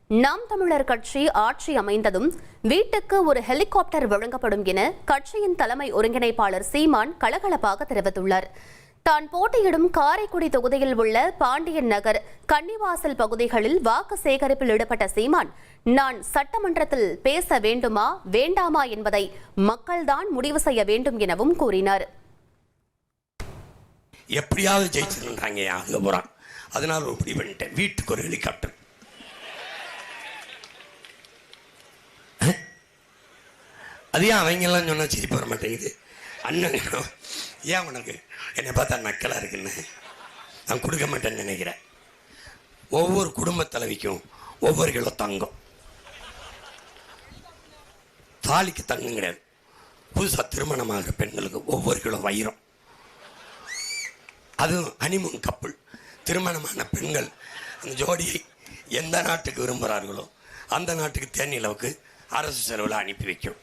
நாம் தமிழர் கட்சி ஆட்சி அமைந்ததும் வீட்டுக்கு ஒரு ஹெலிகாப்டர் வழங்கப்படும் என கட்சியின் தலைமை ஒருங்கிணைப்பாளர் சீமான் கலகலப்பாக தெரிவித்துள்ளார். தான் போட்டியிடும் காரைக்குடி தொகுதியில் உள்ள பாண்டியன் நகர், கன்னிவாசல் பகுதிகளில் வாக்கு சேகரிப்பில் ஈடுபட்ட சீமான், நான் சட்டமன்றத்தில் பேச வேண்டுமா வேண்டாமா என்பதை மக்கள்தான் முடிவு செய்ய வேண்டும் எனவும் கூறினார். எப்படியாவது ஜெயிச்சிருந்தாங்க அங்க போறான், அதனால ஒரு முடிவு பண்ணிட்டேன், வீட்டுக்கு ஒரு ஹெலிகாப்டர். அது ஏன் அவங்கெல்லாம் சொன்னா சிரிப்பு வர மாட்டேங்குது? அண்ணன் ஏன் உனக்கு என்னை பார்த்தா நக்கலா இருக்குன்னு நான் கொடுக்க மாட்டேன்னு நினைக்கிறேன். ஒவ்வொரு குடும்ப தலைவிக்கும் ஒவ்வொரு கிலோ தங்கம், தாலிக்கு தங்கம் கிடையாது. புதுசாக திருமணமாக பெண்களுக்கு ஒவ்வொரு கிலோ வைரம். அதுவும் ஹனிமூன் கப்பல் திருமணமான பெண்கள் அந்த ஜோடியை எந்த நாட்டுக்கு விரும்புகிறார்களோ அந்த நாட்டுக்கு தேனிலவுக்கு அரசு செலவில் அனுப்பி வைக்கும்.